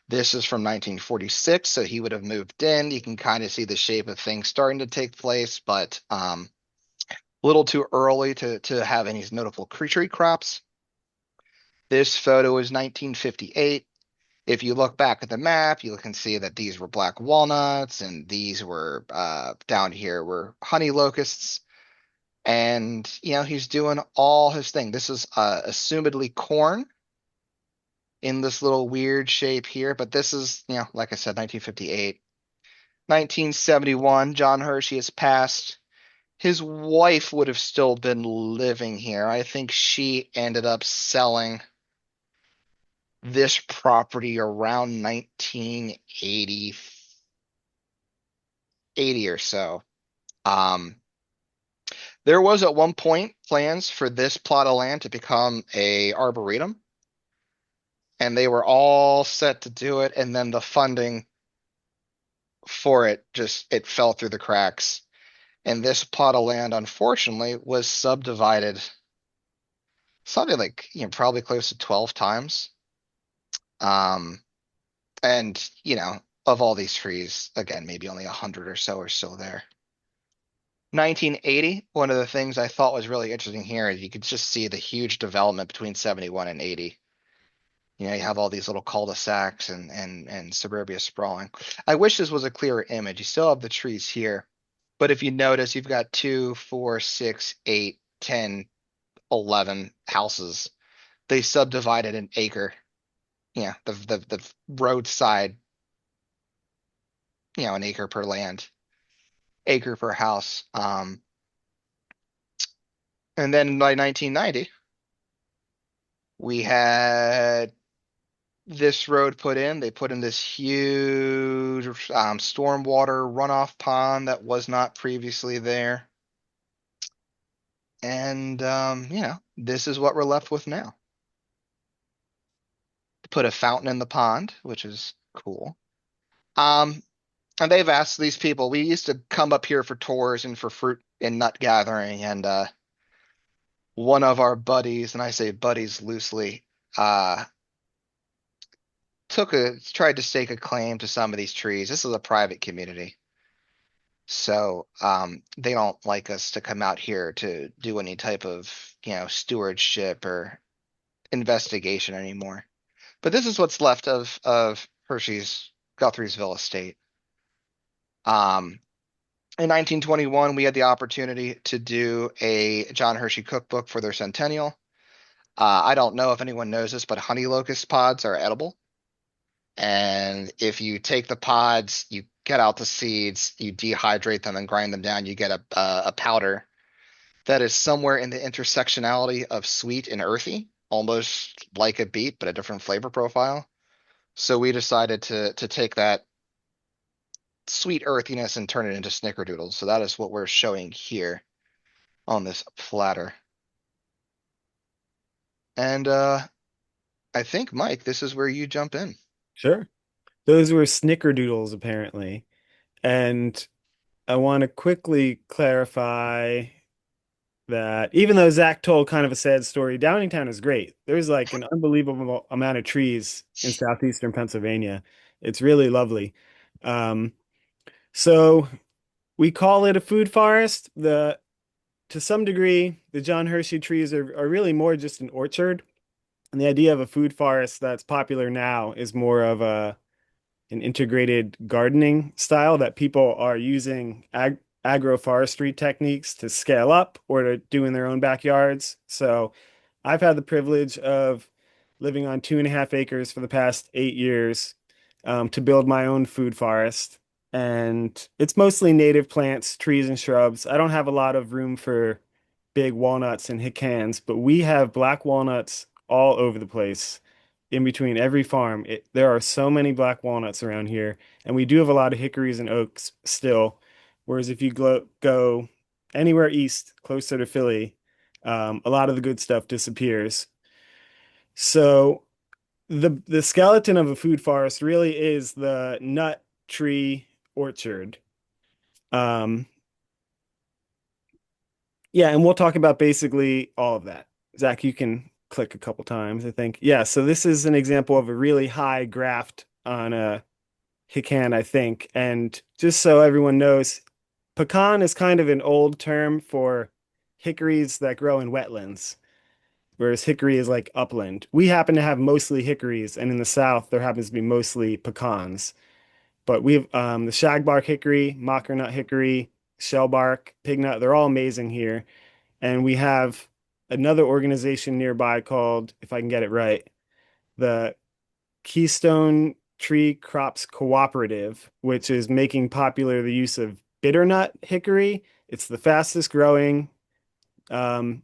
This is from 1946, so he would have moved in. You can kind of see the shape of things starting to take place, but a little too early to have any notable tree crops. This photo is 1958. If you look back at the map, you can see that these were black walnuts and these were down here were honey locusts. And, he's doing all his thing. This is assumedly corn in this little weird shape here, but this is, like I said, 1958. 1971, John Hershey has passed. His wife would have still been living here. I think she ended up selling this property around 1980, 80 or so. Um, there was at one point plans for this plot of land to become a arboretum, and they were all set to do it, and then the funding for it fell through the cracks. And this plot of land, unfortunately, was subdivided something like, probably close to 12 times. Um, and, of all these trees, again, maybe only 100 or so are still there. 1980, one of the things I thought was really interesting here is you could just see the huge development between 71 and 80. You have all these little cul-de-sacs and suburbia sprawling. I wish this was a clearer image. You still have the trees here, but if you notice, you've got 2, 4, 6, 8, 10, 11 houses. They subdivided an acre. The roadside, an acre per land, acre per house. And then by 1990, we had this road put in. They put in this huge stormwater runoff pond that was not previously there. And, this is what we're left with now. Put a fountain in the pond, which is cool. And they've asked these people, we used to come up here for tours and for fruit and nut gathering. And one of our buddies, and I say buddies loosely, tried to stake a claim to some of these trees. This is a private community. So they don't like us to come out here to do any type of, stewardship or investigation anymore. But this is what's left of Hershey's Guthriesville estate. In 1921, we had the opportunity to do a John Hershey cookbook for their centennial. I don't know if anyone knows this, but honey locust pods are edible. And if you take the pods, you get out the seeds, you dehydrate them and grind them down, you get a powder that is somewhere in the intersectionality of sweet and earthy, almost like a beet, but a different flavor profile. So we decided to take that sweet earthiness and turn it into snickerdoodles. So that is what we're showing here on this platter. And I think, Mike, this is where you jump in. Sure. Those were snickerdoodles, apparently. And I want to quickly clarify that even though Zach told kind of a sad story, Downingtown is great. There's like an unbelievable amount of trees in southeastern Pennsylvania. It's really lovely. Um, so we call it a food forest. To some degree, the John Hershey trees are really more just an orchard. And the idea of a food forest that's popular now is more of an integrated gardening style that people are using agroforestry techniques to scale up or to do in their own backyards. So I've had the privilege of living on 2.5 acres for the past 8 years to build my own food forest. And it's mostly native plants, trees, and shrubs. I don't have a lot of room for big walnuts and pecans, but we have black walnuts all over the place in between every farm. There are so many black walnuts around here, and we do have a lot of hickories and oaks still. Whereas if you go anywhere east, closer to Philly, a lot of the good stuff disappears. So the skeleton of a food forest really is the nut tree orchard. Um, yeah, and we'll talk about basically all of that. Zach, you can click a couple times, I think. Yeah, so this is an example of a really high graft on a can, I think. And just so everyone knows, pecan is kind of an old term for hickories that grow in wetlands, whereas hickory is like upland. We happen to have mostly hickories, and in the South, there happens to be mostly pecans. But we've the shagbark hickory, mockernut hickory, shellbark, pignut, they're all amazing here. And we have another organization nearby called, if I can get it right, the Keystone Tree Crops Cooperative, which is making popular the use of bitternut hickory. It's the fastest growing. Um,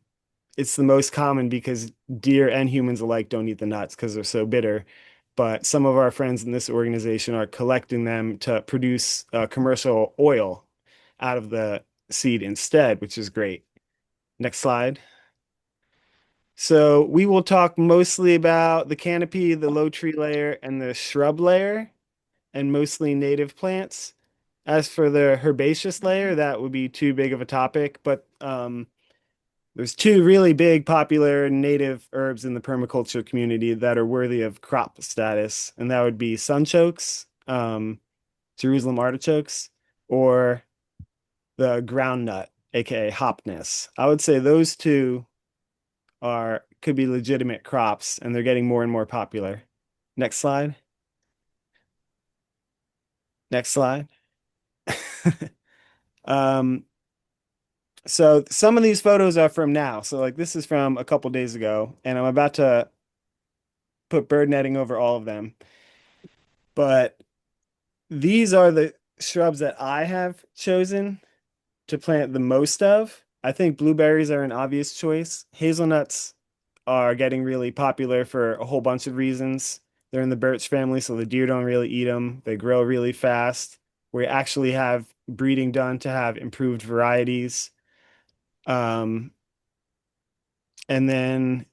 it's the most common because deer and humans alike don't eat the nuts because they're so bitter. But some of our friends in this organization are collecting them to produce commercial oil out of the seed instead, which is great. Next slide. So we will talk mostly about the canopy, the low tree layer, and the shrub layer, and mostly native plants. As for the herbaceous layer, that would be too big of a topic, but there's two really big popular native herbs in the permaculture community that are worthy of crop status, and that would be sunchokes, Jerusalem artichokes, or the groundnut, aka hopness. I would say those two are could be legitimate crops, and they're getting more and more popular. Next slide. Next slide. Um, so some of these photos are from now. So like this is from a couple days ago, and I'm about to put bird netting over all of them. But these are the shrubs that I have chosen to plant the most of. I think blueberries are an obvious choice. Hazelnuts are getting really popular for a whole bunch of reasons. They're in the birch family, so the deer don't really eat them. They grow really fast. We actually have breeding done to have improved varieties. Um, and then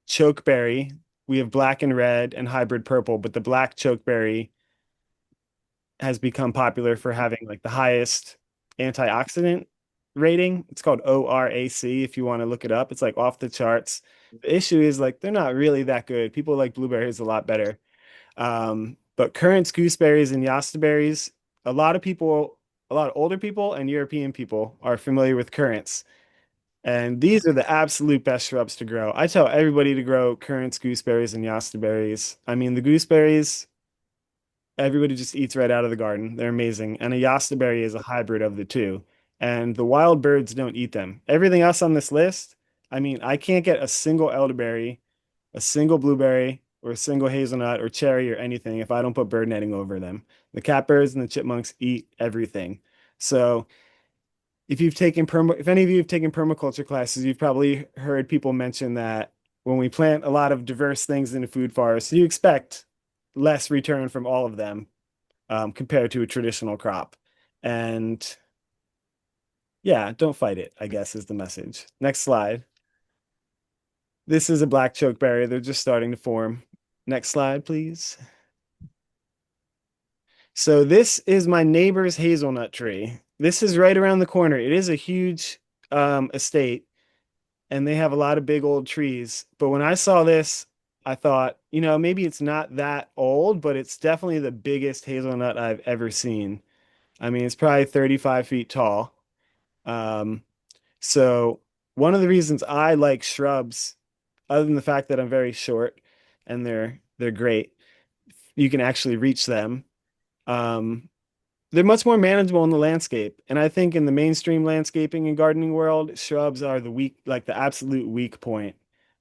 chokeberry, we have black and red and hybrid purple, but the black chokeberry has become popular for having like the highest antioxidant rating. It's called ORAC if you want to look it up. It's like off the charts. The issue is like they're not really that good. People like blueberries a lot better. But currants, gooseberries, and yastaberries, a lot of people, a lot of older people and European people are familiar with currants. And these are the absolute best shrubs to grow. I tell everybody to grow currants, gooseberries, and yastaberries. I mean, the gooseberries, everybody just eats right out of the garden. They're amazing. And a yastaberry is a hybrid of the two. And the wild birds don't eat them. Everything else on this list, I mean, I can't get a single elderberry, a single blueberry, or a single hazelnut or cherry or anything if I don't put bird netting over them. The catbirds and the chipmunks eat everything. So if any of you have taken permaculture classes, you've probably heard people mention that when we plant a lot of diverse things in a food forest, you expect less return from all of them compared to a traditional crop. And yeah, don't fight it, I guess is the message. Next slide. This is a black chokeberry. They're just starting to form. Next slide, please. So this is my neighbor's hazelnut tree. This is right around the corner. It is a huge estate, and they have a lot of big old trees. But when I saw this, I thought, maybe it's not that old, but it's definitely the biggest hazelnut I've ever seen. I mean, it's probably 35 feet tall. Um, so one of the reasons I like shrubs, other than the fact that I'm very short and they're great, you can actually reach them. Um, they're much more manageable in the landscape. And I think in the mainstream landscaping and gardening world, shrubs are like the absolute weak point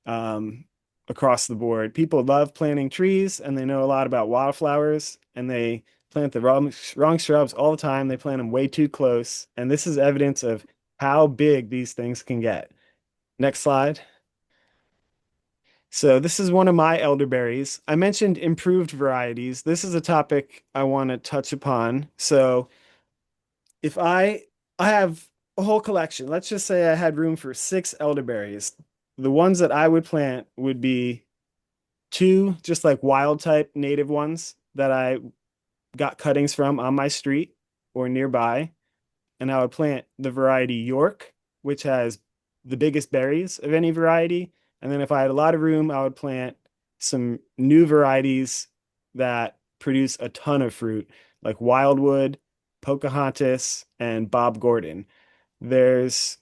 um, across the board. People love planting trees and they know a lot about wildflowers and they plant the wrong shrubs all the time. They plant them way too close. And this is evidence of how big these things can get. Next slide. So this is one of my elderberries. I mentioned improved varieties. This is a topic I want to touch upon. So if I have a whole collection. Let's just say I had room for 6 elderberries. The ones that I would plant would be two just like wild type native ones that I got cuttings from on my street or nearby. And I would plant the variety York, which has the biggest berries of any variety. And then if I had a lot of room, I would plant some new varieties that produce a ton of fruit, like Wildwood, Pocahontas, and Bob Gordon. There's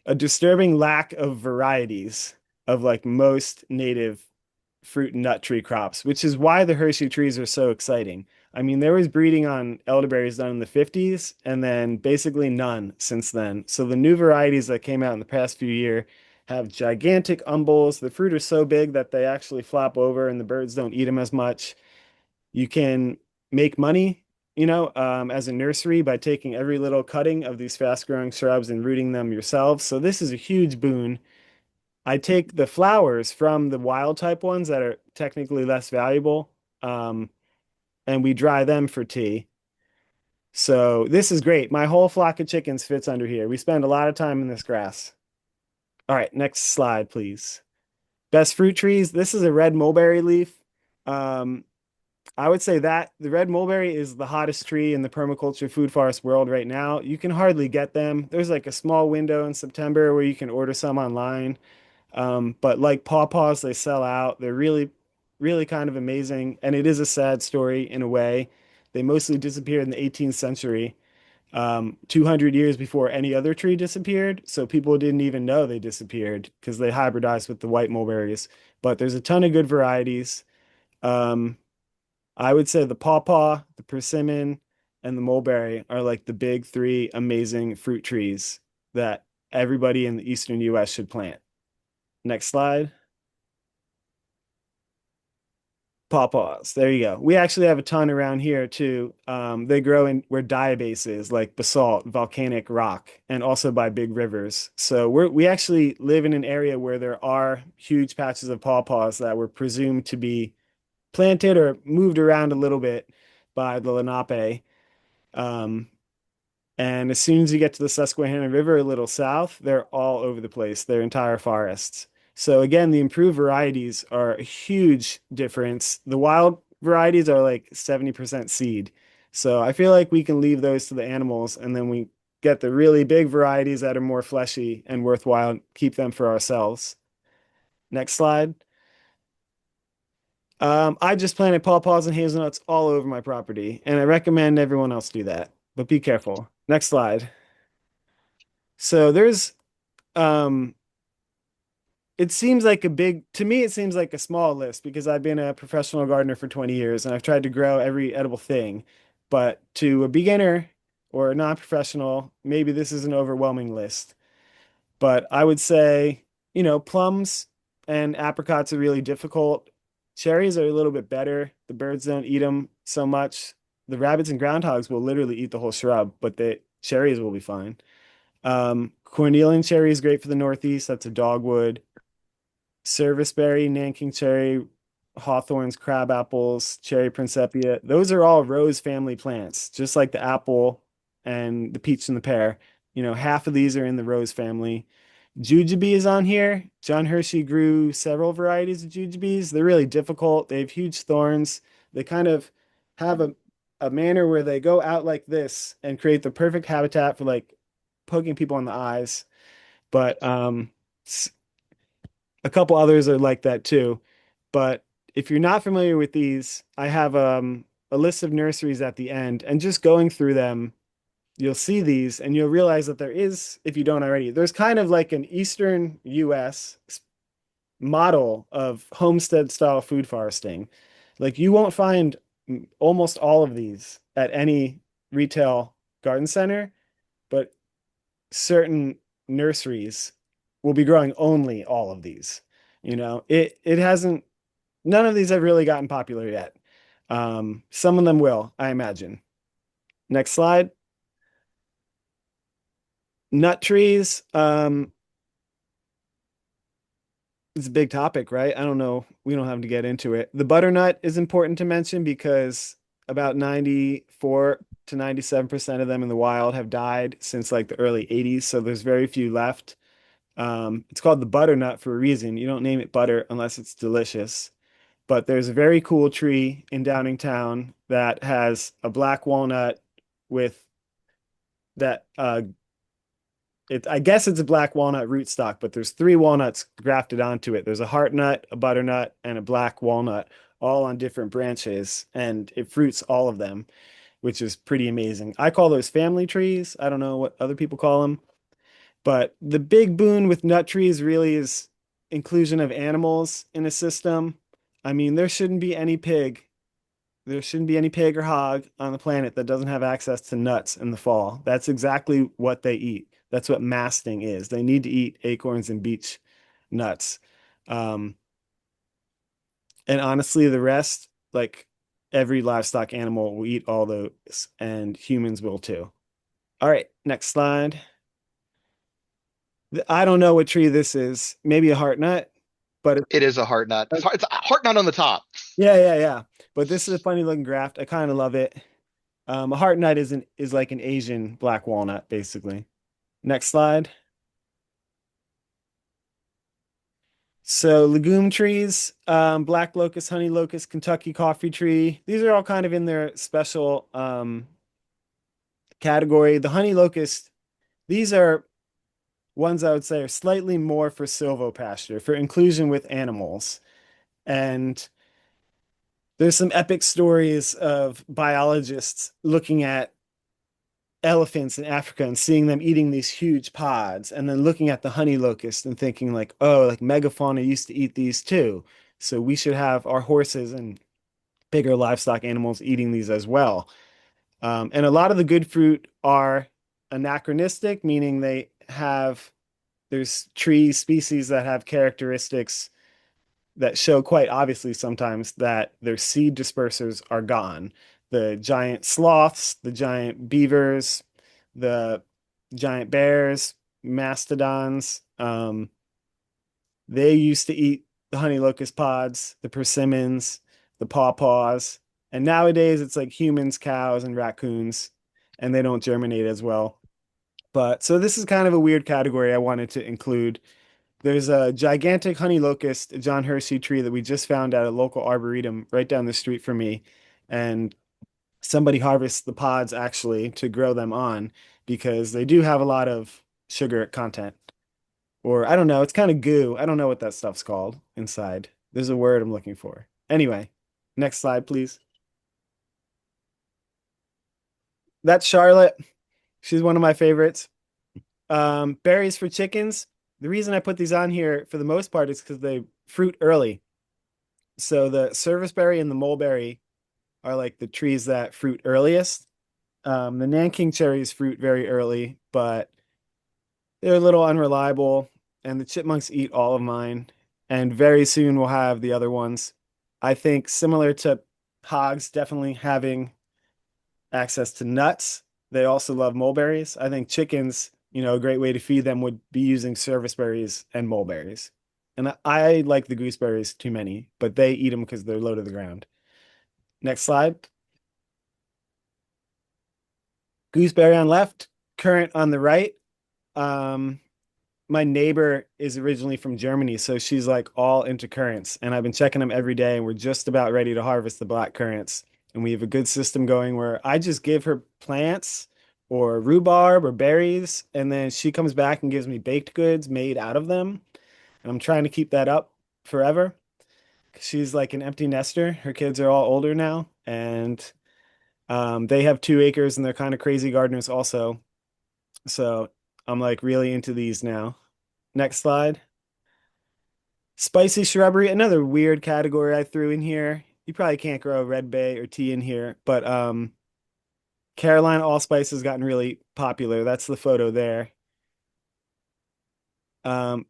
a disturbing lack of varieties of like most native fruit and nut tree crops, which is why the Hershey trees are so exciting. I mean, there was breeding on elderberries done in the 50s and then basically none since then. So the new varieties that came out in the past few years have gigantic umbels. The fruit are so big that they actually flop over and the birds don't eat them as much. You can make money, as a nursery by taking every little cutting of these fast-growing shrubs and rooting them yourselves. So this is a huge boon. I take the flowers from the wild type ones that are technically less valuable, um, and we dry them for tea. So this is great. My whole flock of chickens fits under here. We spend a lot of time in this grass. All right, next slide, please. Best fruit trees. This is a red mulberry leaf. Um, I would say that the red mulberry is the hottest tree in the permaculture food forest world right now. You can hardly get them. There's like a small window in September where you can order some online. But like pawpaws, they sell out. They're really, really kind of amazing. And it is a sad story in a way. They mostly disappeared in the 18th century, 200 years before any other tree disappeared. So people didn't even know they disappeared because they hybridized with the white mulberries. But there's a ton of good varieties. Um, I would say the pawpaw, the persimmon, and the mulberry are like the big three amazing fruit trees that everybody in the eastern US should plant. Next slide. Pawpaws. There you go. We actually have a ton around here too. They grow in where diabase is, like basalt, volcanic rock, and also by big rivers. So we actually live in an area where there are huge patches of pawpaws that were presumed to be planted or moved around a little bit by the Lenape. Um, and as soon as you get to the Susquehanna River a little south, they're all over the place, their entire forests. So again, the improved varieties are a huge difference. The wild varieties are like 70% seed. So I feel like we can leave those to the animals and then we get the really big varieties that are more fleshy and worthwhile, keep them for ourselves. Next slide. I just planted pawpaws and hazelnuts all over my property, and I recommend everyone else do that. But be careful. Next slide. So there's um it seems like to me it seems like a small list because I've been a professional gardener for 20 years and I've tried to grow every edible thing. But to a beginner or a non-professional, maybe this is an overwhelming list. But I would say, plums and apricots are really difficult. Cherries are a little bit better. The birds don't eat them so much. The rabbits and groundhogs will literally eat the whole shrub, but the cherries will be fine. Cornelian cherry is great for the Northeast. That's a dogwood. Serviceberry, Nanking cherry, hawthorns, crab apples, cherry principia. Those are all rose family plants, just like the apple and the peach and the pear. Half of these are in the rose family. Jujube is on here. John Hershey grew several varieties of jujubes. They're really difficult. They have huge thorns. They kind of have a manner where they go out like this and create the perfect habitat for like poking people in the eyes. But a couple others are like that too. But if you're not familiar with these, I have a list of nurseries at the end, and just going through them, you'll see these and you'll realize that there is, if you don't already, there's kind of like an Eastern US model of homestead style food foresting. Like you won't find almost all of these at any retail garden center, but certain nurseries will be growing only all of these. It hasn't none of these have really gotten popular yet. Some of them will, I imagine. Next slide. Nut trees. It's a big topic, right? I don't know. We don't have to get into it. The butternut is important to mention because about 94 to 97% of them in the wild have died since like the early 80s. So there's very few left. It's called the butternut for a reason. You don't name it butter unless it's delicious. But there's a very cool tree in Downingtown that has a black walnut with that I guess it's a black walnut rootstock, but there's three walnuts grafted onto it. There's a heart nut, a butternut, and a black walnut, all on different branches, and it fruits all of them, which is pretty amazing. I call those family trees. I don't know what other people call them, but the big boon with nut trees really is inclusion of animals in a system. I mean, there shouldn't be any pig or hog on the planet that doesn't have access to nuts in the fall. That's exactly what they eat. That's what masting is. They need to eat acorns and beech nuts. Um, and honestly, the rest, like every livestock animal will eat all those, and humans will too. All right, next slide. I don't know what tree this is. Maybe a heart nut, but It is a heart nut. it's, It's a heart nut on the top. yeah. But this is a funny looking graft. I kind of love it. A heart nut is like an Asian black walnut, basically. Next slide. So legume trees, black locust, honey locust, Kentucky coffee tree. These are all kind of in their special category. The honey locust, these are ones I would say are slightly more for silvopasture, for inclusion with animals. And there's some epic stories of biologists looking at elephants in Africa and seeing them eating these huge pods, and then looking at the honey locust and thinking like, oh, like megafauna used to eat these too. So we should have our horses and bigger livestock animals eating these as well. And a lot of the good fruit are anachronistic, meaning there's tree species that have characteristics that show quite obviously sometimes that their seed dispersers are gone. The giant sloths, the giant beavers, the giant bears, mastodons, they used to eat the honey locust pods, the persimmons, the pawpaws. And nowadays it's like humans, cows, and raccoons, and they don't germinate as well. But so this is kind of a weird category I wanted to include. There's a gigantic honey locust, a John Hershey tree that we just found at a local arboretum right down the street from me. And somebody harvests the pods actually to grow them on because they do have a lot of sugar content. Or I don't know, it's kind of goo. I don't know what that stuff's called inside. There's a word I'm looking for. Anyway, next slide, please. That's Charlotte. She's one of my favorites. Berries for chickens. The reason I put these on here for the most part is because they fruit early. So the serviceberry and the mulberry are like the trees that fruit earliest. The Nanking cherries fruit very early, but they're a little unreliable, and the chipmunks eat all of mine. And very soon we'll have the other ones. I think similar to hogs, definitely having access to nuts. They also love mulberries. I think chickens, a great way to feed them would be using serviceberries and mulberries. And I like the gooseberries too many, but they eat them because they're low to the ground. Next slide. Gooseberry on left, currant on the right. Um, my neighbor is originally from Germany, so she's like all into currants, and I've been checking them every day, and we're just about ready to harvest the black currants. And we have a good system going where I just give her plants or rhubarb or berries, and then she comes back and gives me baked goods made out of them. And I'm trying to keep that up forever. She's like an empty nester. Her kids are all older now, and they have 2 acres, and they're kind of crazy gardeners also. So I'm like really into these now. Next slide. Spicy shrubbery, another weird category I threw in here. You probably can't grow red bay or tea in here, but Carolina allspice has gotten really popular. That's the photo there.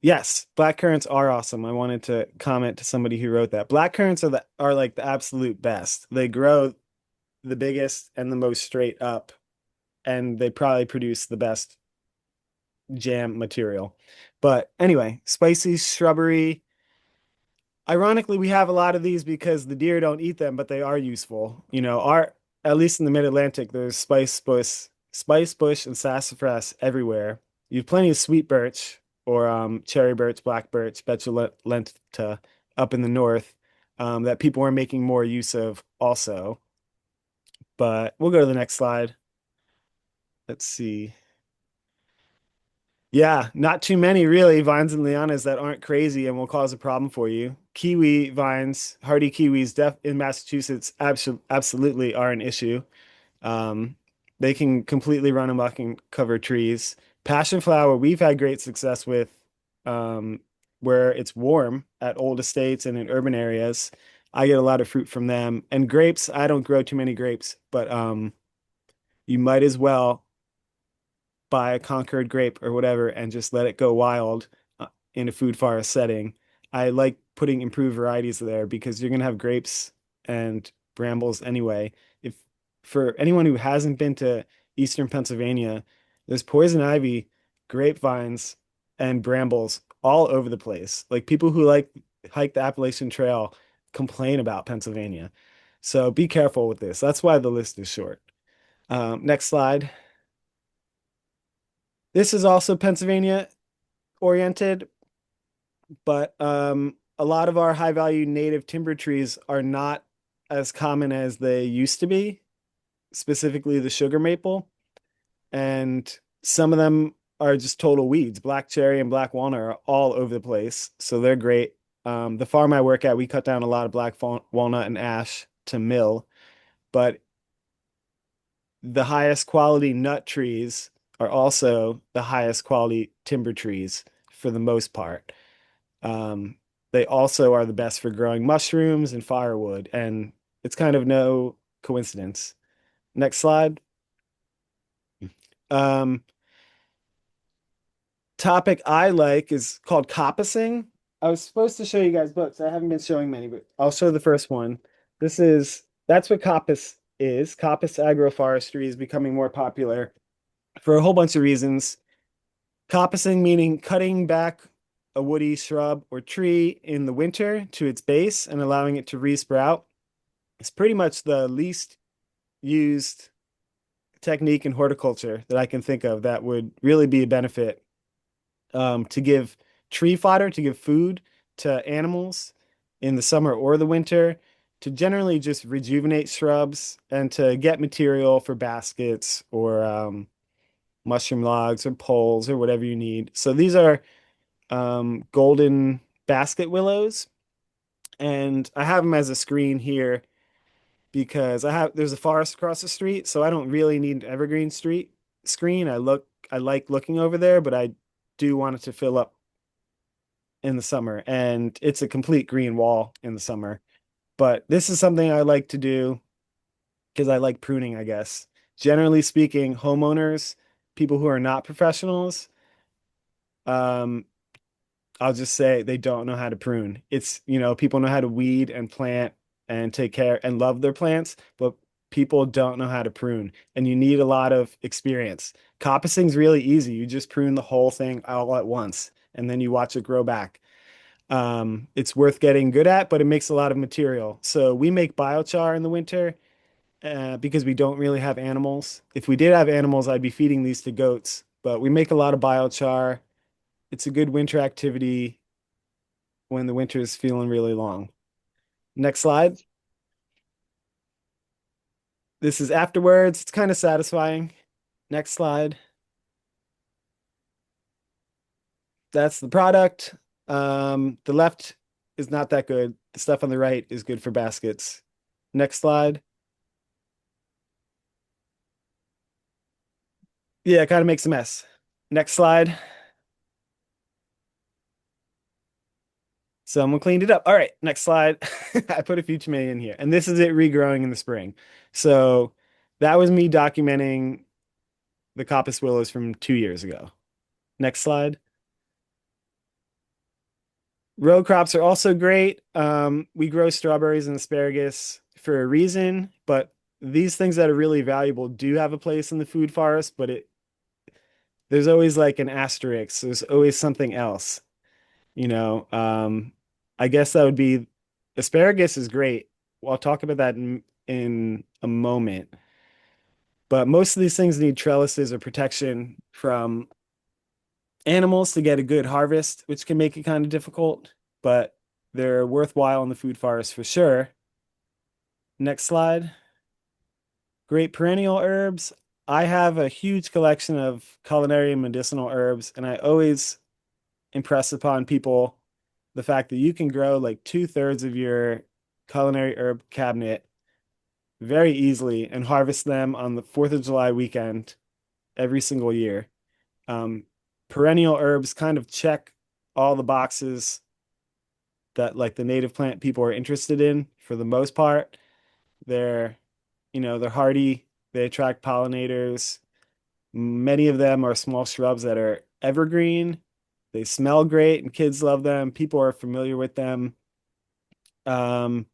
Yes, black currants are awesome. I wanted to comment to somebody who wrote that. Black currants are like the absolute best. They grow the biggest and the most straight up, and they probably produce the best jam material. But anyway, spicy shrubbery. Ironically, we have a lot of these because the deer don't eat them, but they are useful. Our at least in the mid-Atlantic, there's spice bush, and sassafras everywhere. You have plenty of sweet birch or cherry birch, black birch, betulenta up in the north that people are making more use of also. But we'll go to the next slide. Let's see. Yeah, not too many really vines and lianas that aren't crazy and will cause a problem for you. Kiwi vines, hardy kiwis, def in Massachusetts, absolutely are an issue. Um, they can completely run amok and cover trees. Passion flower, we've had great success with, um, where it's warm at old estates and in urban areas. I get a lot of fruit from them. And grapes, I don't grow too many grapes, but you might as well buy a Concord grape or whatever and just let it go wild in a food forest setting. I like putting improved varieties there because you're gonna have grapes and brambles anyway. If for anyone who hasn't been to Eastern Pennsylvania, there's poison ivy, grapevines, and brambles all over the place. Like people who like hike the Appalachian Trail complain about Pennsylvania. So be careful with this. That's why the list is short. Next slide. This is also Pennsylvania oriented, but a lot of our high value native timber trees are not as common as they used to be, specifically the sugar maple. And some of them are just total weeds. Black cherry and black walnut are all over the place, so they're great. The farm I work at, we cut down a lot of walnut and ash to mill, but the highest quality nut trees are also the highest quality timber trees for the most part. Um, they also are the best for growing mushrooms and firewood, and it's kind of no coincidence. Next slide. Um, Topic I like is called coppicing. I was supposed to show you guys books. I haven't been showing many, but I'll show the first one. That's what coppice is. Coppice agroforestry is becoming more popular for a whole bunch of reasons. Coppicing meaning cutting back a woody shrub or tree in the winter to its base and allowing it to resprout. It's pretty much the least used technique in horticulture that I can think of that would really be a benefit, to give tree fodder, to give food to animals in the summer or the winter, to generally just rejuvenate shrubs and to get material for baskets or mushroom logs or poles or whatever you need. So these are golden basket willows, and I have them as a screen here because there's a forest across the street, so I don't really need an evergreen street screen. I like looking over there, but I do want it to fill up in the summer, and it's a complete green wall in the summer. But this is something I like to do because I like pruning, I guess. Generally speaking, homeowners, people who are not professionals, um, I'll just say they don't know how to prune. People know how to weed and plant and take care and love their plants, but people don't know how to prune, and you need a lot of experience. Coppicing's really easy. You just prune the whole thing all at once, and then you watch it grow back. It's worth getting good at, but it makes a lot of material. So we make biochar in the winter, because we don't really have animals. If we did have animals, I'd be feeding these to goats, but we make a lot of biochar. It's a good winter activity when the winter is feeling really long. Next slide. This is afterwards. It's kind of satisfying. Next slide. That's the product. The left is not that good. The stuff on the right is good for baskets. Next slide. Yeah, it kind of makes a mess. Next slide. Someone cleaned it up. All right, next slide. I put a few too many in here. And this is it regrowing in the spring. So that was me documenting the coppice willows from 2 years ago. Next slide. Row crops are also great. We grow strawberries and asparagus for a reason, but these things that are really valuable do have a place in the food forest, but there's always like an asterisk. There's always something else, you know. I guess that would be asparagus is great. Well, I'll talk about that in a moment. But most of these things need trellises or protection from animals to get a good harvest, which can make it kind of difficult, but they're worthwhile in the food forest for sure. Next slide. Great perennial herbs. I have a huge collection of culinary and medicinal herbs, and I always impress upon people the fact that you can grow like two-thirds of your culinary herb cabinet very easily and harvest them on the 4th of July weekend every single year. Um, Perennial herbs kind of check all the boxes that like the native plant people are interested in for the most part. They're, they're hardy, they attract pollinators. Many of them are small shrubs that are evergreen. They smell great and kids love them. People are familiar with them. Um,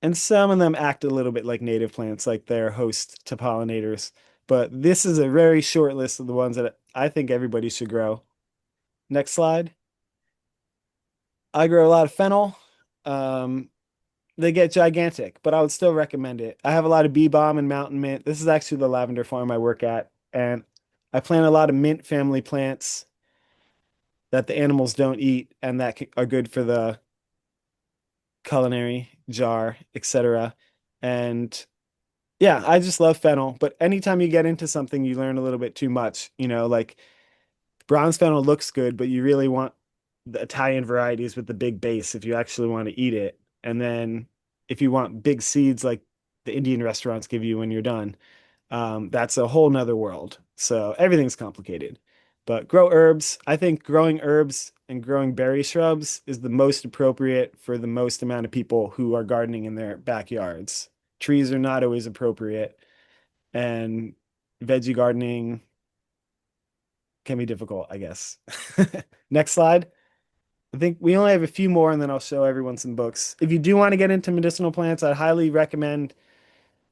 and some of them act a little bit like native plants, like they're host to pollinators. But this is a very short list of the ones that I think everybody should grow. Next slide. I grow a lot of fennel. Um, they get gigantic, but I would still recommend it. I have a lot of bee balm and mountain mint. This is actually the lavender farm I work at, and I plant a lot of mint family plants that the animals don't eat and that are good for the culinary jar, etc. And yeah, I just love fennel, but anytime you get into something, you learn a little bit too much. Like bronze fennel looks good, but you really want the Italian varieties with the big base if you actually want to eat it. And then if you want big seeds like the Indian restaurants give you when you're done, that's a whole nother world. So everything's complicated. But grow herbs. I think growing herbs and growing berry shrubs is the most appropriate for the most amount of people who are gardening in their backyards. Trees are not always appropriate, and veggie gardening can be difficult, I guess. Next slide. I think we only have a few more and then I'll show everyone some books. If you do want to get into medicinal plants, I'd highly recommend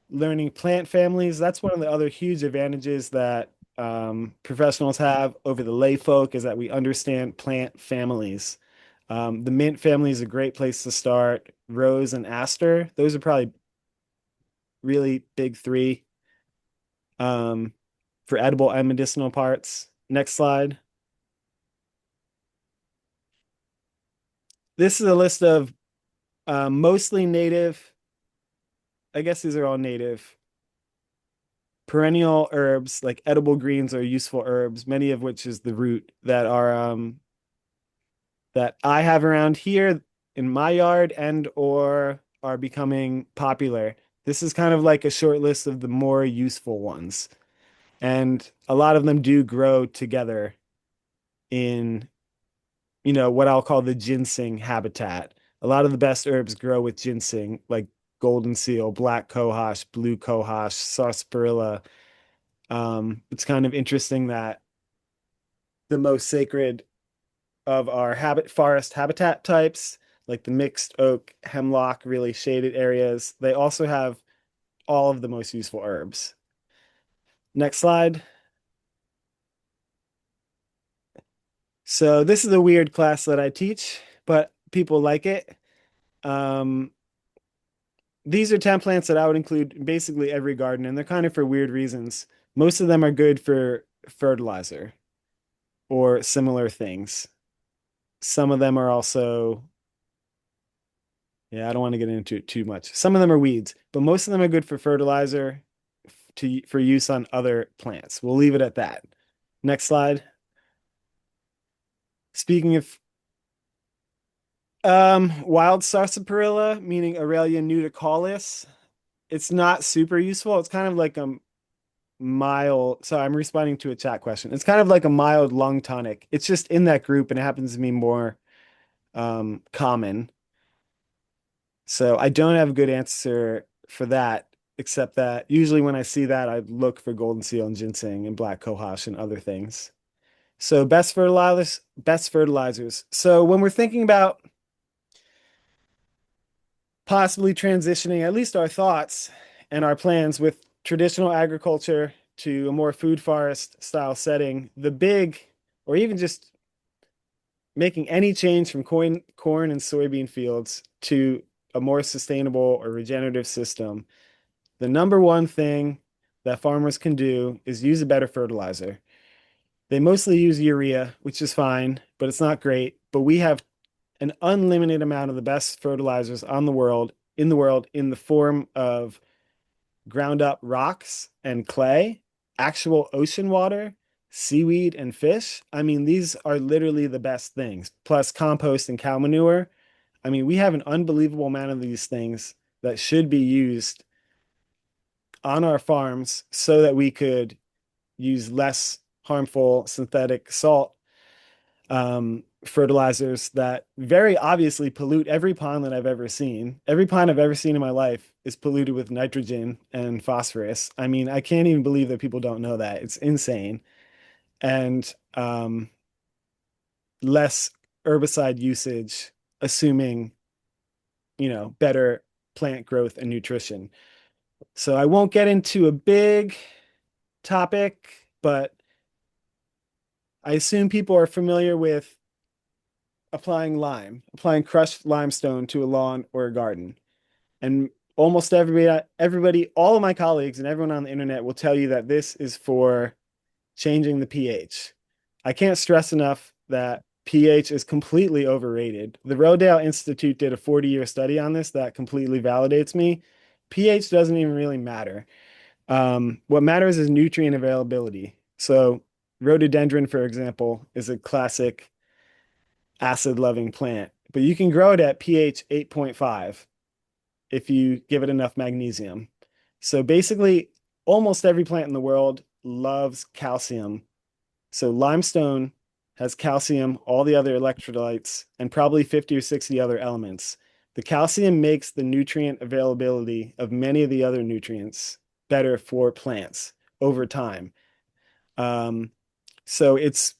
learning plant families. That's one of the other huge advantages that professionals have over the lay folk is that we understand plant families. The mint family is a great place to start. Rose and aster, those are probably really big three um, for edible and medicinal parts. Next slide. This is a list of mostly native. I guess these are all native perennial herbs, like edible greens or useful herbs, many of which is the root that I have around here in my yard and or are becoming popular. This is kind of like a short list of the more useful ones. And a lot of them do grow together in, what I'll call the ginseng habitat. A lot of the best herbs grow with ginseng, like golden seal, black cohosh, blue cohosh, sarsaparilla. It's kind of interesting that the most sacred of our habit forest habitat types, like the mixed oak, hemlock, really shaded areas, they also have all of the most useful herbs. Next slide. So this is a weird class that I teach, but people like it. Um, these are 10 plants that I would include in basically every garden, and they're kind of for weird reasons. Most of them are good for fertilizer or similar things. Some of them are also, yeah, I don't want to get into it too much. Some of them are weeds, but most of them are good for fertilizer for use on other plants. We'll leave it at that. Next slide. Speaking of wild sarsaparilla, meaning Aurelia nudicalis, it's not super useful. It's kind of like a mild, so I'm responding to a chat question. It's kind of like a mild lung tonic. It's just in that group and it happens to be more common. So I don't have a good answer for that, except that usually when I see that, I look for golden seal and ginseng and black cohosh and other things. So best fertilizers. So when we're thinking about possibly transitioning at least our thoughts and our plans with traditional agriculture to a more food forest style setting, the big, or even just making any change from corn and soybean fields to a more sustainable or regenerative system, the number one thing that farmers can do is use a better fertilizer. They mostly use urea, which is fine, but it's not great. But we have an unlimited amount of the best fertilizers in the world in the form of ground up rocks and clay, actual ocean water, seaweed, and fish. I mean, these are literally the best things, plus compost and cow manure. I mean, we have an unbelievable amount of these things that should be used on our farms so that we could use less harmful synthetic salt fertilizers that very obviously pollute every pond that I've ever seen. Every pond I've ever seen in my life is polluted with nitrogen and phosphorus. I mean, I can't even believe that people don't know that. It's insane. And less herbicide usage, assuming, better plant growth and nutrition. So I won't get into a big topic, but I assume people are familiar with applying crushed limestone to a lawn or a garden. And almost everybody, all of my colleagues and everyone on the internet will tell you that this is for changing the pH. I can't stress enough that pH is completely overrated. The Rodale Institute did a 40-year study on this that completely validates me. pH doesn't even really matter. What matters is nutrient availability. So rhododendron, for example, is a classic acid-loving plant, but you can grow it at pH 8.5 if you give it enough magnesium. So basically, almost every plant in the world loves calcium. So limestone has calcium, all the other electrolytes, and probably 50 or 60 other elements. The calcium makes the nutrient availability of many of the other nutrients better for plants over time. Um, so it's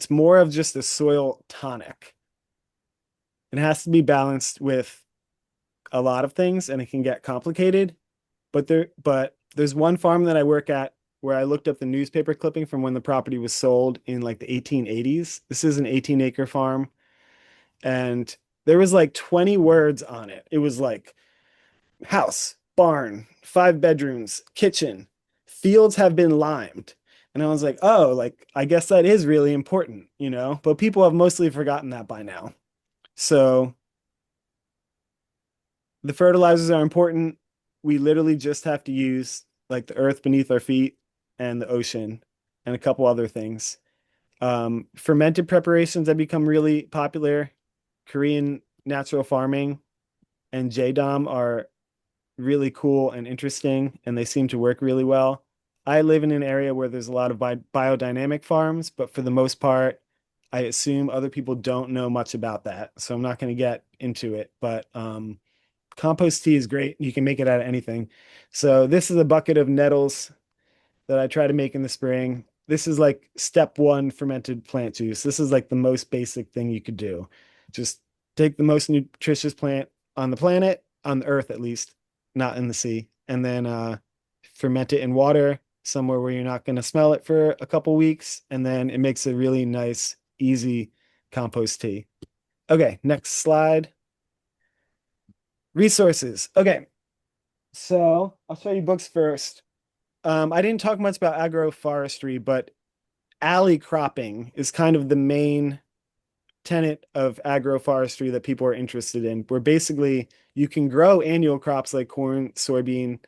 more of just a soil tonic. It has to be balanced with a lot of things and it can get complicated. But there's one farm that I work at where I looked up the newspaper clipping from when the property was sold in like the 1880s. This is an 18-acre farm and there was like 20 words on it. It was like house, barn, 5 bedrooms, kitchen, fields have been limed. And I was like, oh, like I guess that is really important. But people have mostly forgotten that by now. So the fertilizers are important. We literally just have to use like the earth beneath our feet and the ocean and a couple other things. Fermented preparations have become really popular. Korean natural farming and JDOM are really cool and interesting, and they seem to work really well. I live in an area where there's a lot of biodynamic farms, but for the most part, I assume other people don't know much about that. So I'm not going to get into it, but compost tea is great. You can make it out of anything. So this is a bucket of nettles that I try to make in the spring. This is like step one fermented plant juice. This is like the most basic thing you could do. Just take the most nutritious plant on the planet, on the earth at least, not in the sea, and then ferment it in water somewhere where you're not going to smell it for a couple weeks. And then it makes a really nice, easy compost tea. Okay, next slide. Resources. Okay, so I'll show you books first. I didn't talk much about agroforestry, but alley cropping is kind of the main tenet of agroforestry that people are interested in, where basically you can grow annual crops like corn, soybean,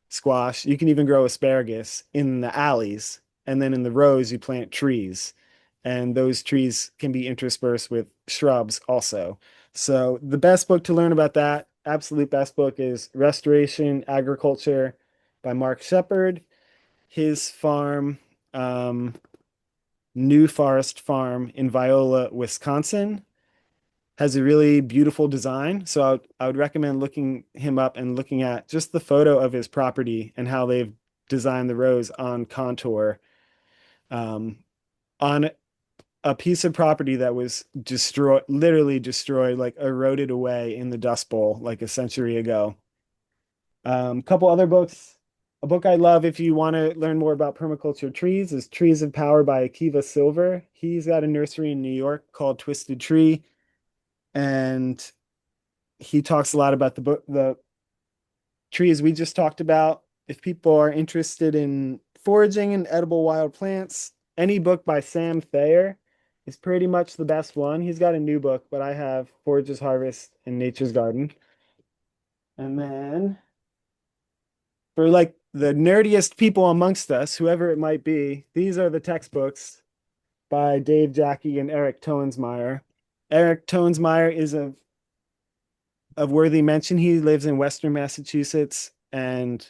squash. You can even grow asparagus in the alleys. And then in the rows, you plant trees. And those trees can be interspersed with shrubs also. So the best book to learn about that, absolute best book, is Restoration Agriculture by Mark Shepard. His farm, New Forest Farm in Viola, Wisconsin, has a really beautiful design. So I would recommend looking him up and looking at just the photo of his property and how they've designed the rows on contour um, on a piece of property that was destroyed, literally destroyed, like eroded away in the Dust Bowl like a century ago. Couple other books. A book I love if you want to learn more about permaculture trees is Trees of Power by Akiva Silver. He's got a nursery in New York called Twisted Tree, and he talks a lot about the trees we just talked about. If people are interested in foraging and edible wild plants, any book by Sam Thayer is pretty much the best one. He's got a new book, but I have Forage's Harvest and Nature's Garden. And then For like the nerdiest people amongst us, whoever it might be, these are the textbooks by Dave Jackie and Eric Toensmeyer. Eric Toensmeyer is of worthy mention. He lives in Western Massachusetts and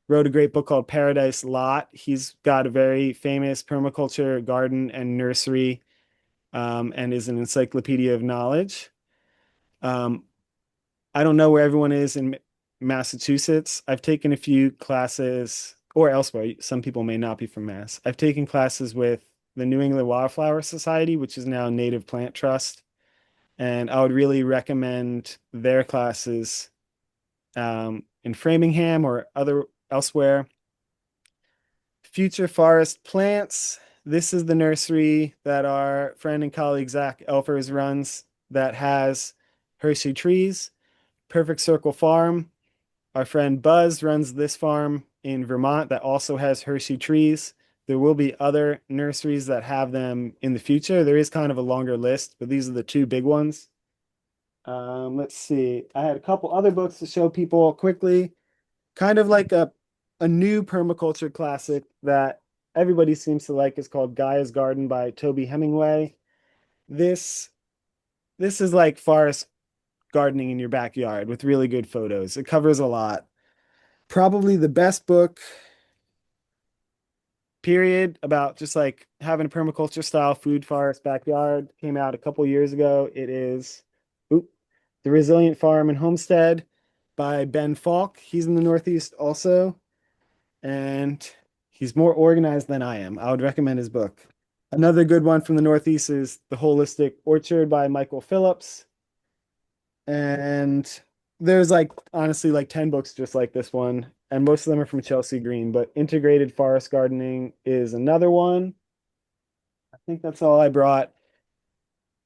wrote a great book called Paradise Lot. He's got a very famous permaculture garden and nursery, and is an encyclopedia of knowledge. Um, I don't know where everyone is in Massachusetts. I've taken a few classes, or elsewhere. Some people may not be from Mass. I've taken classes with the New England Wildflower Society, which is now Native Plant Trust, and I would really recommend their classes in Framingham or other elsewhere. Future Forest Plants. This is the nursery that our friend and colleague Zach Elfers runs that has Hershey trees. Perfect Circle Farm. Our friend Buzz runs this farm in Vermont that also has Hershey trees. There will be other nurseries that have them in the future. There is kind of a longer list, but these are the two big ones. Let's see. I had a couple other books to show people quickly. Kind of like a new permaculture classic that everybody seems to like is called Gaia's Garden by Toby Hemingway. This this is like forest gardening in your backyard with really good photos. It covers a lot. Probably the best book, period, about just like having a permaculture style food forest backyard. Came out a couple years ago. It is oop, The Resilient Farm and Homestead by Ben Falk. He's in the Northeast also, and he's more organized than I am. I would recommend his book. Another good one from the Northeast is The Holistic Orchard by Michael Phillips. And there's like honestly like 10 books just like this one, and most of them are from Chelsea Green, but Integrated Forest Gardening is another one. I think that's all I brought.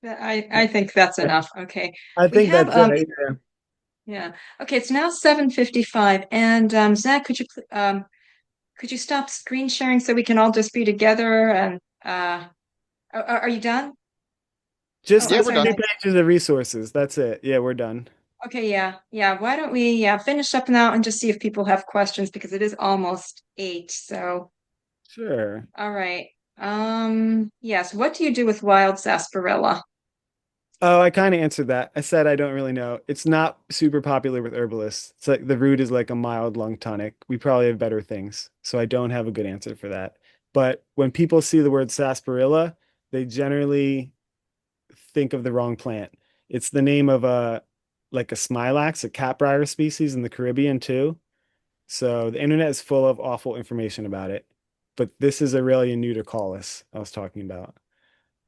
I think that's enough. Okay. I We think have that's it. Yeah. yeah. Okay, it's now 7:55. And Zach, could you stop screen sharing so we can all just be together and are you done? Oh, Just I'm Yeah, the we're sorry. done. two pages of resources. That's it. Yeah, we're done. Okay, yeah. Yeah. Why don't we finish up now and just see if people have questions because it is almost 8. So, Sure. all right. Yes, what do you do with wild sarsaparilla? Oh, I kind of answered that. I said I don't really know. It's not super popular with herbalists. It's like the root is like a mild lung tonic. We probably have better things. So I don't have a good answer for that. But when people see the word sarsaparilla, they generally think of the wrong plant. It's the name of a like a smilax, a catbrier species in the Caribbean too. So the internet is full of awful information about it. But this is Aurelia nudicalis I was talking about.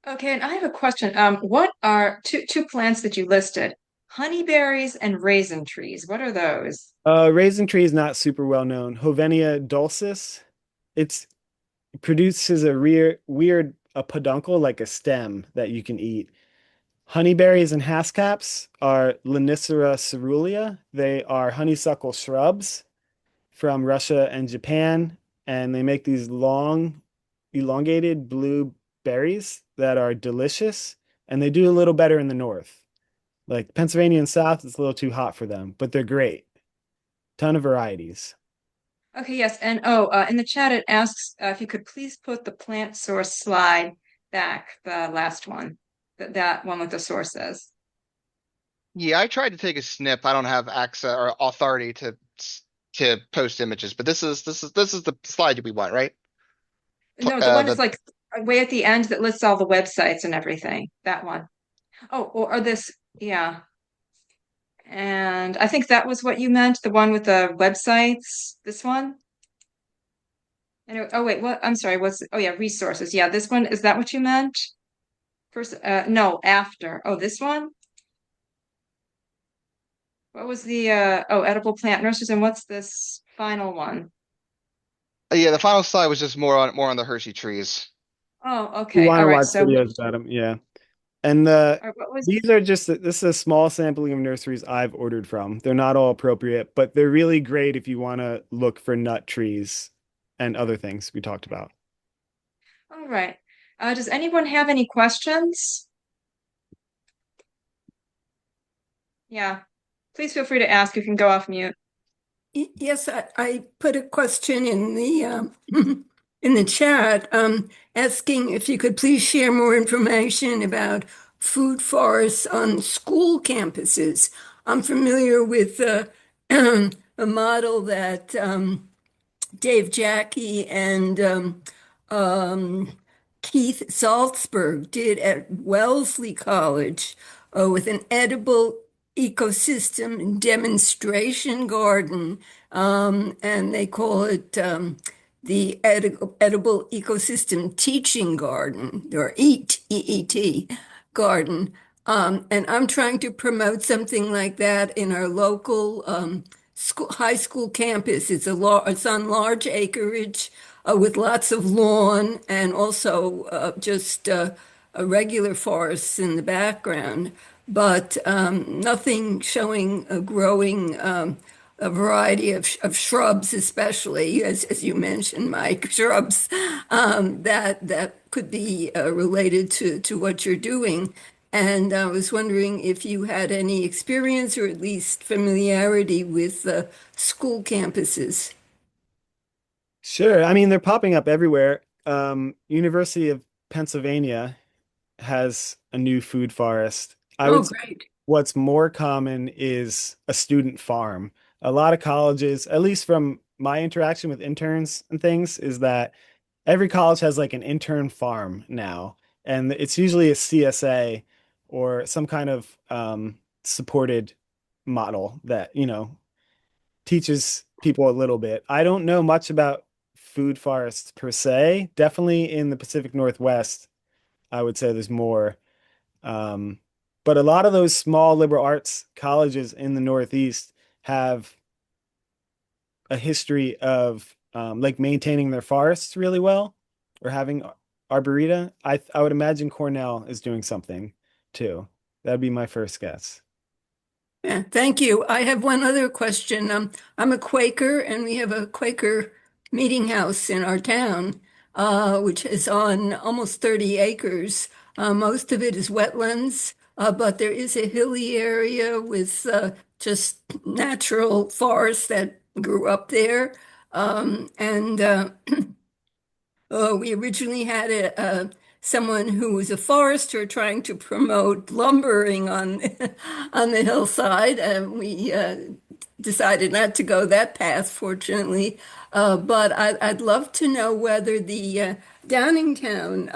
Okay, and I have a question. What are two plants that you listed? Honeyberries and raisin trees. What are those? Raisin tree is not super well known. Hovenia dulcis. It's It produces a weird a peduncle like a stem that you can eat. Honeyberries and haskap's are Lonicera caerulea. They are honeysuckle shrubs from Russia and Japan, and they make these long, elongated blue berries that are delicious, and they do a little better in the north. Like Pennsylvania and South, it's a little too hot for them, but they're great. Ton of varieties. Okay, yes, and in the chat it asks if you could please put the plant source slide back, the last one, that one with the sources. Yeah, I tried to take a snip. I don't have access or authority to post images, but this is the slide we want, right? No, the one is The like way at the end that lists all the websites and everything. That one. Oh, or this, yeah. And I think that was what you meant, the one with the websites. This one. Anyway, oh wait, what? I'm sorry. Oh yeah, resources. Yeah, this one. Is that what you meant? First, no, after. Oh, this one. What was the edible plant nurseries, and what's this final one? yeah, the final slide was just more on the Hershey trees. Oh, You okay. want All to right. watch So, videos about them, yeah. And what was these are just this is a small sampling of nurseries I've ordered from. They're not all appropriate, but they're really great if you want to look for nut trees and other things we talked about. all right. Does anyone have any questions? Yeah. Please feel free to ask. You can go off mute. Yes, I put a question in the in the chat, asking if you could please share more information about food forests on school campuses. I'm familiar with a model that Dave Jackie and um, Keith Salzberg did at Wellesley College with an edible ecosystem demonstration garden, and they call it the Edible Ecosystem Teaching Garden, or EET garden. And I'm trying to promote something like that in our local high school campus. It's on large acreage with lots of lawn and also just a regular forests in the background, but nothing showing growing a variety of shrubs, especially as you mentioned, Mike, shrubs that could be related to what you're doing. And I was wondering if you had any experience or at least familiarity with school campuses. Sure. I mean, they're popping up everywhere. University of Pennsylvania has a new food forest. I Oh, would say great. what's more common is a student farm. A lot of colleges, at least from my interaction with interns and things, is that every college has like an intern farm now, and it's usually a CSA or some kind of supported model that, teaches people a little bit. I don't know much about food forests per se. Definitely in the Pacific Northwest, I would say there's more. Um, but a lot of those small liberal arts colleges in the Northeast have a history of like maintaining their forests really well or having arboreta. I would imagine Cornell is doing something too. That'd be my first guess. Yeah, thank you. I have one other question. I'm a Quaker, and we have a Quaker meeting house in our town, which is on almost 30 acres. Most of it is wetlands, but there is a hilly area with just natural forest that grew up there. And we originally had someone who was a forester trying to promote lumbering on on the hillside, and we decided not to go that path, fortunately. But I'd love to know whether the Downingtown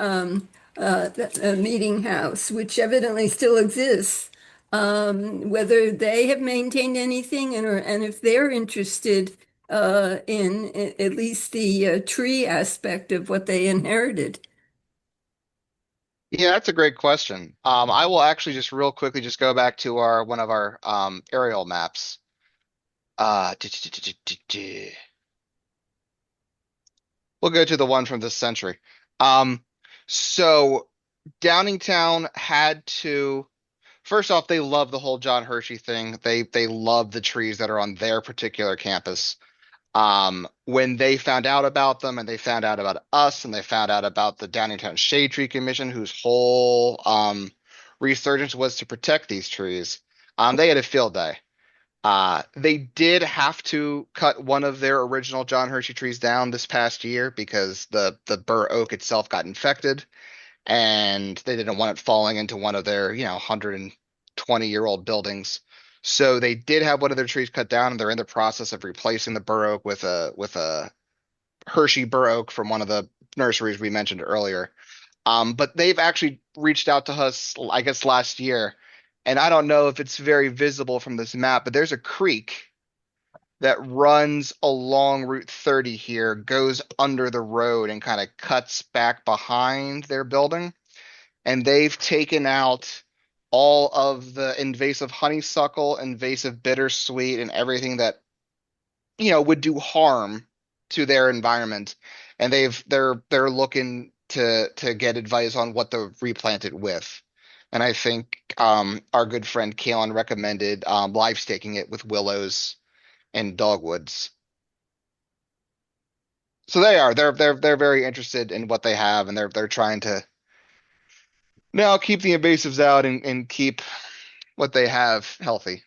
meeting house, which evidently still exists, whether they have maintained anything, and if they're interested in at least the tree aspect of what they inherited. Yeah, that's a great question. I will actually just real quickly just go back to our one of our aerial maps. Uh, We'll go to the one from this century. Um, so Downingtown had to first off, they love the whole John Hershey thing. They love the trees that are on their particular campus. When they found out about them and they found out about us and they found out about the Downingtown Shade Tree Commission, whose whole resurgence was to protect these trees, they had a field day. They did have to cut one of their original John Hershey trees down this past year because the bur oak itself got infected and they didn't want it falling into one of their, 120-year-old buildings. So they did have one of their trees cut down, and they're in the process of replacing the bur oak with a Hershey bur oak from one of the nurseries we mentioned earlier. But they've actually reached out to us, I guess, last year, and I don't know if it's very visible from this map, but there's a creek that runs along Route 30 here, goes under the road, and kind of cuts back behind their building. And they've taken out all of the invasive honeysuckle, invasive bittersweet, and everything that would do harm to their environment. And they're looking to get advice on what to replant it with. And I think our good friend Kalen recommended live staking it with willows and dogwoods. So they're very interested in what they have, and they're trying to now keep the invasives out and keep what they have healthy.